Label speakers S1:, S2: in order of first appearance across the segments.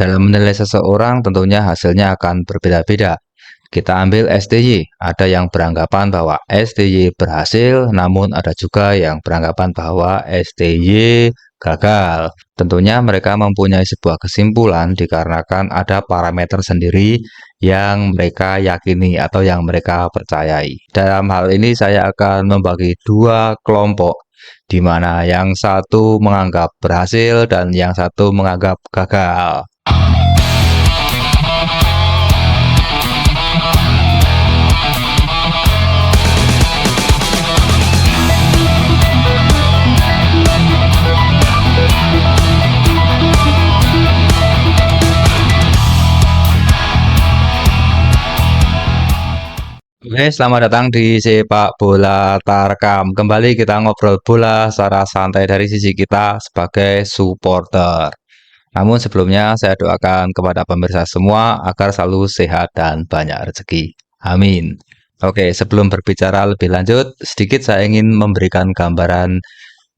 S1: Dalam menilai seseorang tentunya hasilnya akan berbeda-beda. Kita ambil STY, ada yang beranggapan bahwa STY berhasil, namun ada juga yang beranggapan bahwa STY gagal. Tentunya mereka mempunyai sebuah kesimpulan dikarenakan ada parameter sendiri yang mereka yakini atau yang mereka percayai. Dalam hal ini saya akan membagi dua kelompok, di mana yang satu menganggap berhasil dan yang satu menganggap gagal. Oke, selamat datang di Sepak Bola Tarkam. Kembali kita ngobrol bola secara santai dari sisi kita sebagai supporter. Namun sebelumnya saya doakan kepada pemirsa semua agar selalu sehat dan banyak rezeki. Amin. Oke, sebelum berbicara lebih lanjut, sedikit saya ingin memberikan gambaran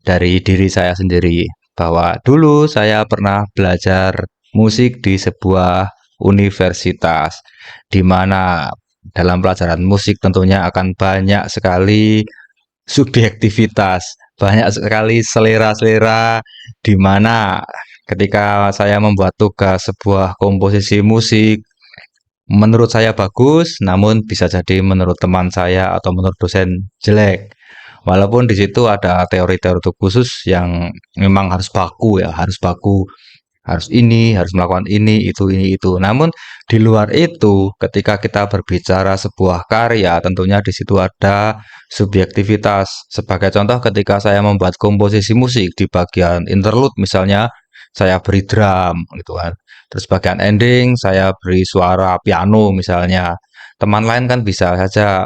S1: dari diri saya sendiri. Bahwa dulu saya pernah belajar musik di sebuah universitas, di mana dalam pelajaran musik tentunya akan banyak sekali subjektivitas, banyak sekali selera-selera, di mana ketika saya membuat tugas sebuah komposisi musik, menurut saya bagus, namun bisa jadi menurut teman saya atau menurut dosen jelek. Walaupun di situ ada teori-teori khusus yang memang harus baku ya, harus baku, harus ini, harus melakukan ini, itu. Namun di luar itu, ketika kita berbicara sebuah karya, tentunya di situ ada subjektivitas. Sebagai contoh, ketika saya membuat komposisi musik di bagian interlude, misalnya saya beri drum, gitu kan. Terus bagian ending saya beri suara piano, misalnya. Teman lain kan bisa saja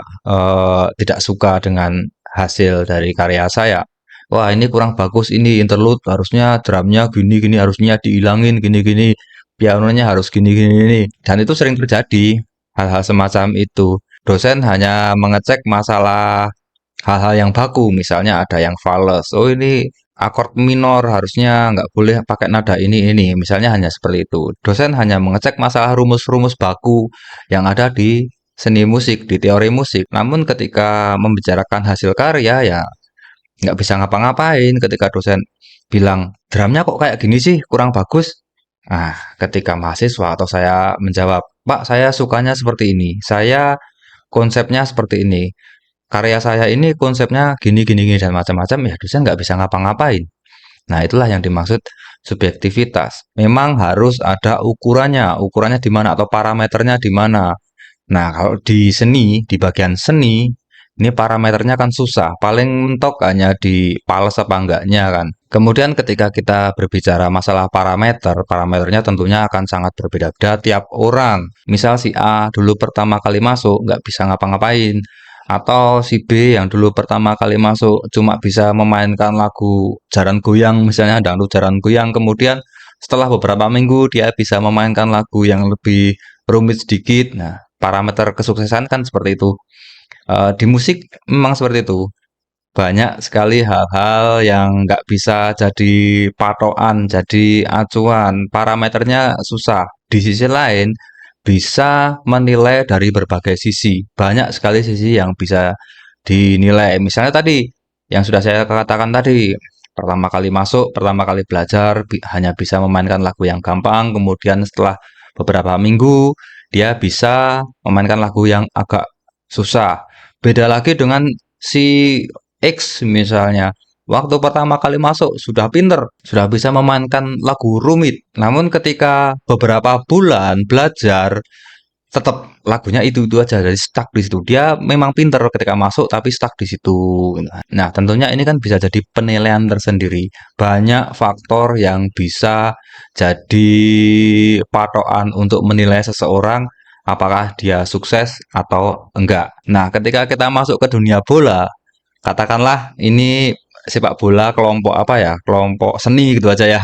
S1: tidak suka dengan hasil dari karya saya. Wah, ini kurang bagus, ini interlude, harusnya drumnya gini-gini, harusnya dihilangin gini-gini, pianonya harus gini-gini. Dan itu sering terjadi, hal-hal semacam itu. Dosen hanya mengecek masalah hal-hal yang baku, misalnya ada yang fals. Oh, ini akord minor, harusnya nggak boleh pakai nada ini. Misalnya hanya seperti itu. Dosen hanya mengecek masalah rumus-rumus baku yang ada di seni musik, di teori musik. Namun ketika membicarakan hasil karya, ya nggak bisa ngapa-ngapain ketika dosen bilang, drumnya kok kayak gini sih, kurang bagus. Nah, ketika mahasiswa atau saya menjawab, Pak, saya sukanya seperti ini, saya konsepnya seperti ini, karya saya ini konsepnya gini, dan macam-macam, ya dosen nggak bisa ngapa-ngapain. Nah, itulah yang dimaksud subjektivitas. Memang harus ada ukurannya, ukurannya di mana atau parameternya di mana. Nah, kalau di seni, di bagian seni, ini parameternya kan susah. Paling mentok hanya di pales apa enggaknya kan. Kemudian ketika kita berbicara masalah parameter, parameternya tentunya akan sangat berbeda-beda tiap orang. Misal si A dulu pertama kali masuk nggak bisa ngapa-ngapain. Atau si B yang dulu pertama kali masuk cuma bisa memainkan lagu Jaran Goyang, misalnya dangdut Jaran Goyang. Kemudian setelah beberapa minggu dia bisa memainkan lagu yang lebih rumit sedikit. Nah, parameter kesuksesan kan seperti itu. Di musik memang seperti itu. Banyak sekali hal-hal yang nggak bisa jadi patokan, jadi acuan. Parameternya susah. Di sisi lain, bisa menilai dari berbagai sisi. Banyak sekali sisi yang bisa dinilai. Misalnya tadi, yang sudah saya katakan tadi, pertama kali masuk, pertama kali belajar, hanya bisa memainkan lagu yang gampang. Kemudian setelah beberapa minggu, dia bisa memainkan lagu yang agak susah. Beda lagi dengan si X misalnya. Waktu pertama kali masuk sudah pinter, sudah bisa memainkan lagu rumit. Namun ketika beberapa bulan belajar, tetap lagunya itu aja, jadi stuck di situ. Dia memang pinter ketika masuk tapi stuck di situ. Nah, tentunya ini kan bisa jadi penilaian tersendiri. Banyak faktor yang bisa jadi patokan untuk menilai seseorang apakah dia sukses atau enggak. Nah, ketika kita masuk ke dunia bola, katakanlah ini sepak bola kelompok apa ya? Kelompok seni gitu aja ya.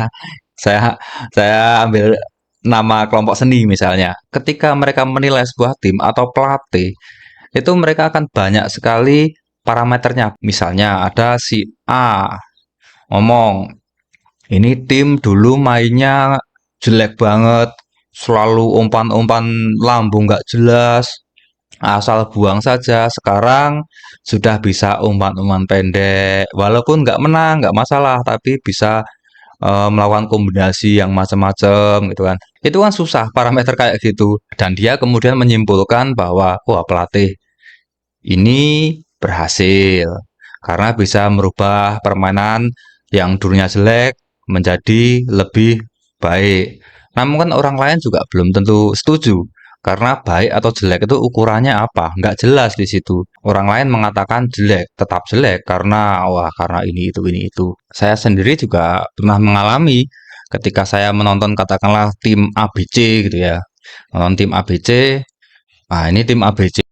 S1: Saya saya ambil nama kelompok seni misalnya. Ketika mereka menilai sebuah tim atau pelatih, itu mereka akan banyak sekali parameternya. Misalnya ada si A ngomong, ini tim dulu mainnya jelek banget, selalu umpan-umpan lambung nggak jelas, asal buang saja. Sekarang sudah bisa umpan-umpan pendek, walaupun nggak menang, nggak masalah, tapi bisa melakukan kombinasi yang macam-macam gitu kan. Itu kan susah parameter kayak gitu. Dan dia kemudian menyimpulkan bahwa wah pelatih ini berhasil karena bisa merubah permainan yang dulunya jelek menjadi lebih baik. Namun kan orang lain juga belum tentu setuju karena baik atau jelek itu ukurannya apa? Nggak jelas di situ. Orang lain mengatakan jelek, tetap jelek karena wah karena ini itu. Saya sendiri juga pernah mengalami ketika saya menonton katakanlah tim ABC gitu ya. Nonton tim ABC, nah ini tim ABC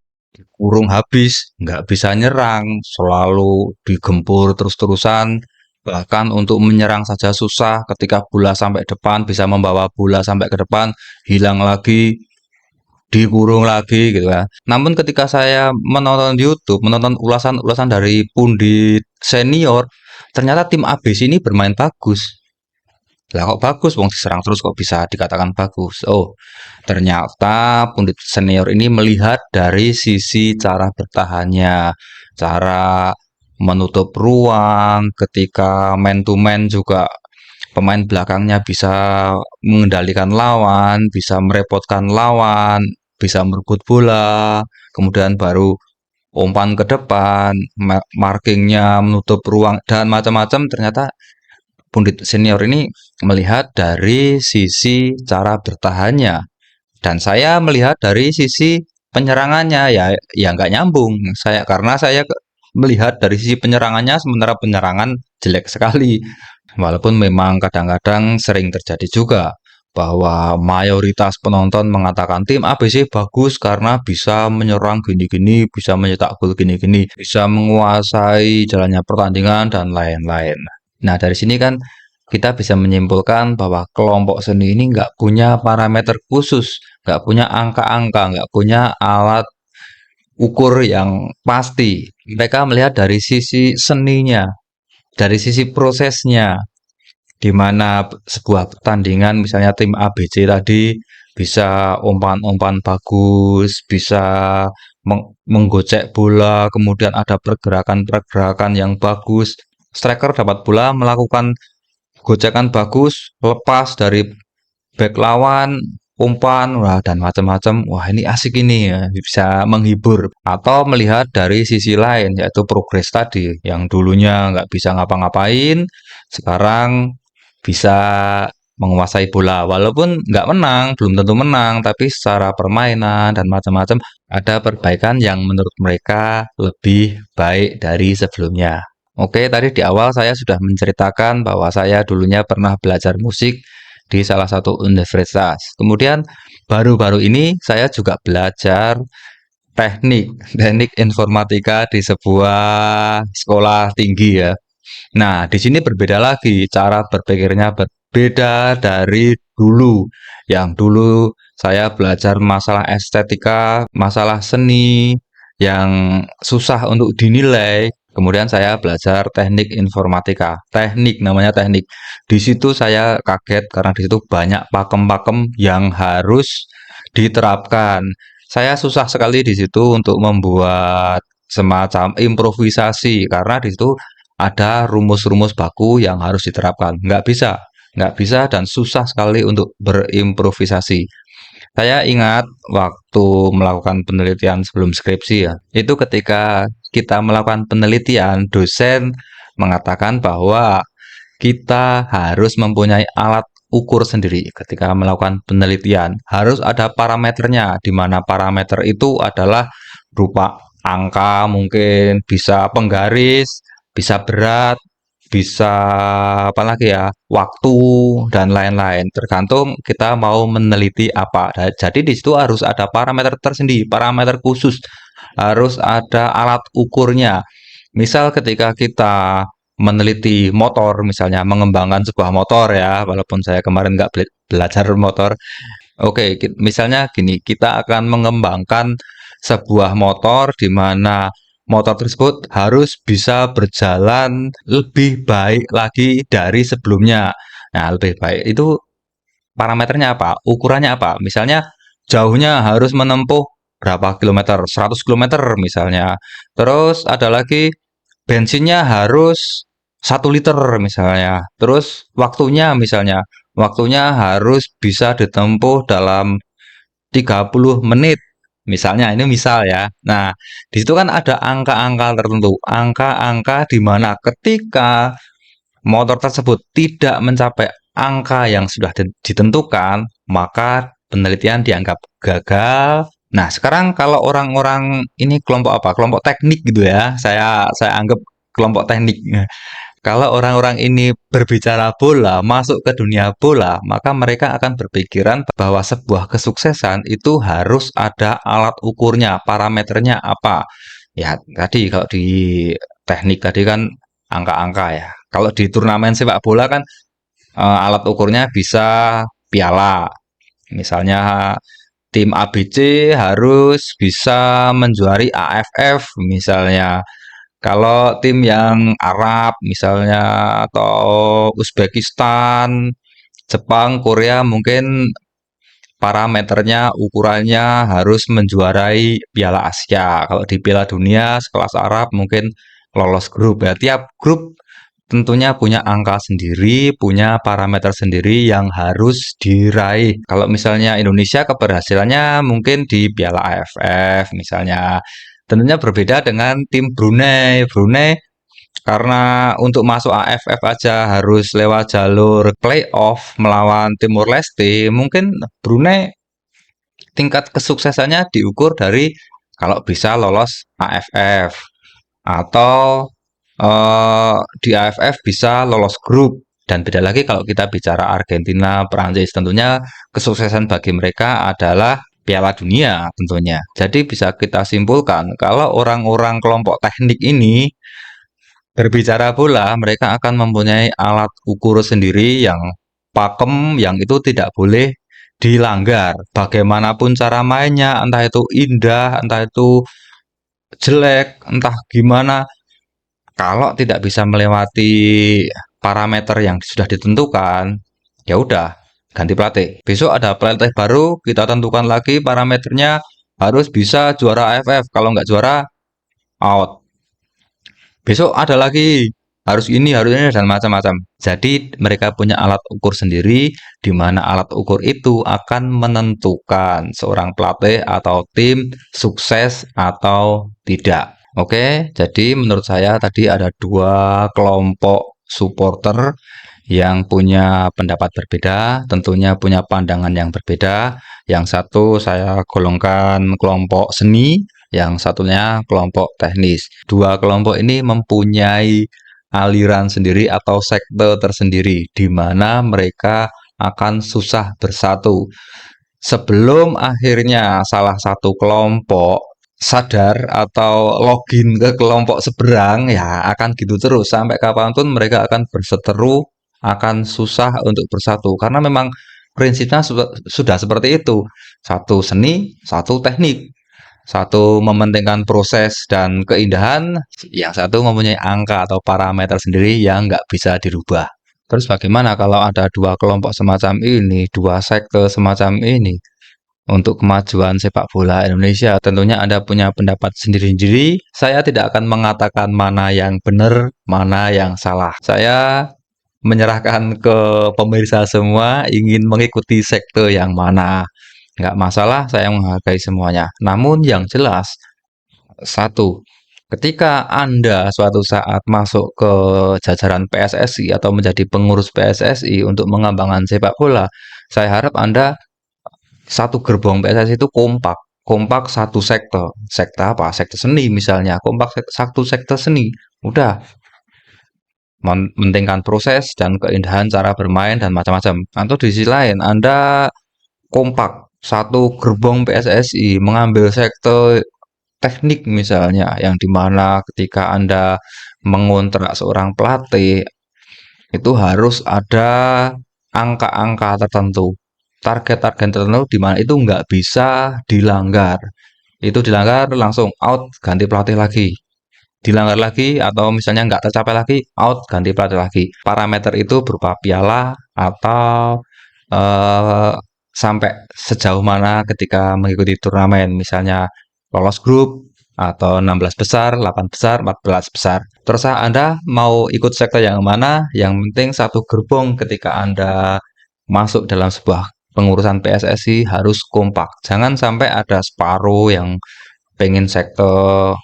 S1: kurung habis, nggak bisa nyerang, selalu digempur terus-terusan, bahkan untuk menyerang saja susah, ketika bola sampai depan, bisa membawa bola sampai ke depan, hilang lagi, dikurung lagi gitu kan. Namun ketika saya menonton YouTube, menonton ulasan-ulasan dari pundit senior, ternyata tim ABC ini bermain bagus. Lah kok bagus, wong diserang terus kok bisa dikatakan bagus. Oh, ternyata pundit senior ini melihat dari sisi cara bertahannya, cara menutup ruang ketika man to man juga pemain belakangnya bisa mengendalikan lawan, bisa merepotkan lawan, bisa merebut bola, kemudian baru umpan ke depan, markingnya menutup ruang dan macam-macam. Ternyata pundit senior ini melihat dari sisi cara bertahannya dan saya melihat dari sisi penyerangannya ya nggak nyambung saya karena saya melihat dari sisi penyerangannya sementara penyerangan jelek sekali walaupun memang kadang-kadang sering terjadi juga bahwa mayoritas penonton mengatakan tim ABC bagus karena bisa menyerang gini-gini, bisa mencetak gol gini-gini, bisa menguasai jalannya pertandingan dan lain-lain. Nah, dari sini kan kita bisa menyimpulkan bahwa kelompok seni ini nggak punya parameter khusus, nggak punya angka-angka, nggak punya alat ukur yang pasti. Mereka melihat dari sisi seninya, dari sisi prosesnya, di mana sebuah pertandingan misalnya tim ABC tadi bisa umpan-umpan bagus, bisa menggocek bola, kemudian ada pergerakan-pergerakan yang bagus. Striker dapat bola melakukan gocekan bagus, lepas dari back lawan, umpan, wah dan macam-macam. Wah ini asik ini ya, bisa menghibur. Atau melihat dari sisi lain, yaitu progres tadi, yang dulunya nggak bisa ngapa-ngapain, sekarang bisa menguasai bola. Walaupun nggak menang, belum tentu menang, tapi secara permainan dan macam-macam ada perbaikan yang menurut mereka lebih baik dari sebelumnya. Oke, tadi di awal saya sudah menceritakan bahwa saya dulunya pernah belajar musik di salah satu universitas. Kemudian baru-baru ini saya juga belajar teknik informatika di sebuah sekolah tinggi ya. Nah, di sini berbeda lagi, cara berpikirnya berbeda dari dulu. Yang dulu saya belajar masalah estetika, masalah seni yang susah untuk dinilai. Kemudian saya belajar teknik informatika. Teknik namanya teknik. Di situ saya kaget karena di situ banyak pakem-pakem yang harus diterapkan. Saya susah sekali di situ untuk membuat semacam improvisasi karena di situ ada rumus-rumus baku yang harus diterapkan. Nggak bisa dan susah sekali untuk berimprovisasi. Saya ingat waktu melakukan penelitian sebelum skripsi ya, itu ketika kita melakukan penelitian, dosen mengatakan bahwa kita harus mempunyai alat ukur sendiri ketika melakukan penelitian. Harus ada parameternya, di mana parameter itu adalah berupa angka, mungkin bisa penggaris, bisa berat, bisa apa lagi ya, waktu dan lain-lain. Tergantung kita mau meneliti apa. Jadi di situ harus ada parameter tersendiri, parameter khusus. Harus ada alat ukurnya. Misal ketika kita meneliti motor, misalnya mengembangkan sebuah motor ya, walaupun saya kemarin nggak belajar motor. Oke, misalnya gini, kita akan mengembangkan sebuah motor di mana motor tersebut harus bisa berjalan lebih baik lagi dari sebelumnya. Nah, lebih baik itu parameternya apa? Ukurannya apa? Misalnya jauhnya harus menempuh berapa kilometer? 100 kilometer misalnya. Terus ada lagi bensinnya harus 1 liter misalnya. Terus waktunya harus bisa ditempuh dalam 30 menit. Misalnya, ini misal ya. Nah, di situ kan ada angka-angka tertentu. Angka-angka di mana ketika motor tersebut tidak mencapai angka yang sudah ditentukan, maka penelitian dianggap gagal. Nah, sekarang kalau orang-orang ini kelompok apa? Kelompok teknik gitu ya. Saya anggap kelompok teknik. Kalau orang-orang ini berbicara bola, masuk ke dunia bola, maka mereka akan berpikiran bahwa sebuah kesuksesan itu harus ada alat ukurnya, parameternya apa. Ya, tadi kalau di teknik tadi kan angka-angka ya. Kalau di turnamen sepak bola kan alat ukurnya bisa piala. Misalnya tim ABC harus bisa menjuari AFF misalnya. Kalau tim yang Arab misalnya atau Uzbekistan, Jepang, Korea mungkin parameternya, ukurannya harus menjuarai Piala Asia. Kalau di Piala Dunia sekelas Arab mungkin lolos grup ya. Tiap grup tentunya punya angka sendiri, punya parameter sendiri yang harus diraih. Kalau misalnya Indonesia keberhasilannya mungkin di Piala AFF misalnya. Tentunya berbeda dengan tim Brunei. Brunei karena untuk masuk AFF aja harus lewat jalur playoff melawan Timor Leste. Mungkin Brunei tingkat kesuksesannya diukur dari kalau bisa lolos AFF atau di AFF bisa lolos grup. Dan beda lagi kalau kita bicara Argentina, Prancis, tentunya kesuksesan bagi mereka adalah Piala Dunia tentunya. Jadi bisa kita simpulkan kalau orang-orang kelompok teknik ini berbicara bola, mereka akan mempunyai alat ukur sendiri yang pakem, yang itu tidak boleh dilanggar. Bagaimanapun cara mainnya, entah itu indah, entah itu jelek, entah gimana, kalau tidak bisa melewati parameter yang sudah ditentukan, ya udah ganti pelatih. Besok ada pelatih baru, kita tentukan lagi parameternya harus bisa juara AFF. Kalau nggak juara, out. Besok ada lagi, harus ini dan macam-macam. Jadi mereka punya alat ukur sendiri, di mana alat ukur itu akan menentukan seorang pelatih atau tim sukses atau tidak. Oke, jadi menurut saya tadi ada dua kelompok supporter yang punya pendapat berbeda, tentunya punya pandangan yang berbeda. Yang satu saya golongkan kelompok seni, yang satunya kelompok teknis. Dua kelompok ini mempunyai aliran sendiri atau sekte tersendiri, di mana mereka akan susah bersatu. Sebelum akhirnya salah satu kelompok sadar atau login ke kelompok seberang, ya akan gitu terus sampai kapanpun mereka akan berseteru, akan susah untuk bersatu karena memang prinsipnya sudah seperti itu. Satu seni, satu teknik. Satu mementingkan proses dan keindahan, yang satu mempunyai angka atau parameter sendiri yang nggak bisa dirubah. Terus bagaimana kalau ada dua kelompok semacam ini, dua sekte semacam ini? Untuk kemajuan sepak bola Indonesia, tentunya Anda punya pendapat sendiri-sendiri. Saya tidak akan mengatakan mana yang benar, mana yang salah. Saya menyerahkan ke pemirsa semua ingin mengikuti sekte yang mana. Nggak masalah, saya menghargai semuanya. Namun yang jelas, satu, ketika Anda suatu saat masuk ke jajaran PSSI atau menjadi pengurus PSSI untuk mengembangkan sepak bola, saya harap Anda satu gerbong PSSI itu kompak. Kompak satu sekte. Sekte apa? Sekte seni misalnya. Kompak satu sekte seni. Udah, mementingkan proses dan keindahan cara bermain dan macam-macam. Atau di sisi lain, Anda kompak satu gerbong PSSI mengambil sekte teknik misalnya, yang dimana ketika Anda mengontrak seorang pelatih itu harus ada angka-angka tertentu, target-target tertentu di mana itu nggak bisa dilanggar. Itu dilanggar langsung out, ganti pelatih lagi. Dilanggar lagi atau misalnya nggak tercapai lagi, out, ganti pelatih lagi. Parameter itu berupa piala atau eee, sampai sejauh mana ketika mengikuti turnamen, misalnya lolos grup atau 16 besar, 8 besar, 14 besar. Terserah Anda mau ikut sektor yang mana, yang penting satu gerbong ketika Anda masuk dalam sebuah pengurusan PSSI harus kompak. Jangan sampai ada separuh yang pengen sektor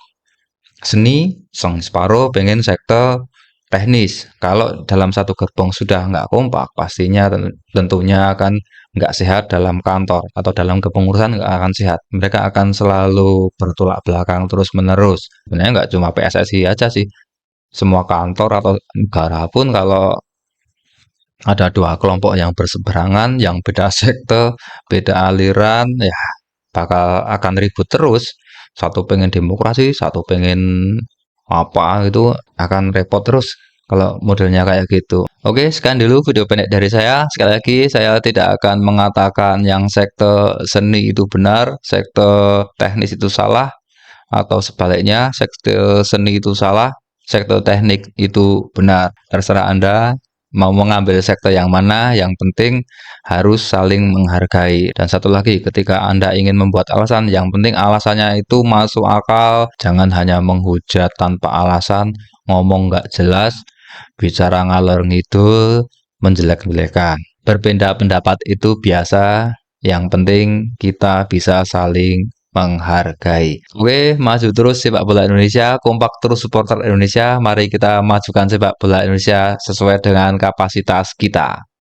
S1: seni, sang separuh pengen sektor teknis. Kalau dalam satu gerbong sudah nggak kompak, pastinya tentunya akan nggak sehat dalam kantor atau dalam kepengurusan nggak akan sehat. Mereka akan selalu bertolak belakang terus menerus. Sebenarnya nggak cuma PSSI aja sih, semua kantor atau negara pun kalau ada dua kelompok yang berseberangan, yang beda sekte, beda aliran, ya bakal akan ribut terus. Satu pengen demokrasi, satu pengen apa itu akan repot terus kalau modelnya kayak gitu. Oke, sekian dulu video pendek dari saya. Sekali lagi, saya tidak akan mengatakan yang sekte seni itu benar, sekte teknis itu salah, atau sebaliknya sekte seni itu salah, sekte teknik itu benar. Terserah Anda mau mengambil sekte yang mana, yang penting harus saling menghargai. Dan satu lagi, ketika Anda ingin membuat alasan, yang penting alasannya itu masuk akal, jangan hanya menghujat tanpa alasan, ngomong nggak jelas, bicara ngalor ngidul, menjelek-jelekan. Berbeda pendapat itu biasa, yang penting kita bisa saling menghargai. Oke, maju terus sepak bola Indonesia, kompak terus supporter Indonesia. Mari kita majukan sepak bola Indonesia sesuai dengan kapasitas kita.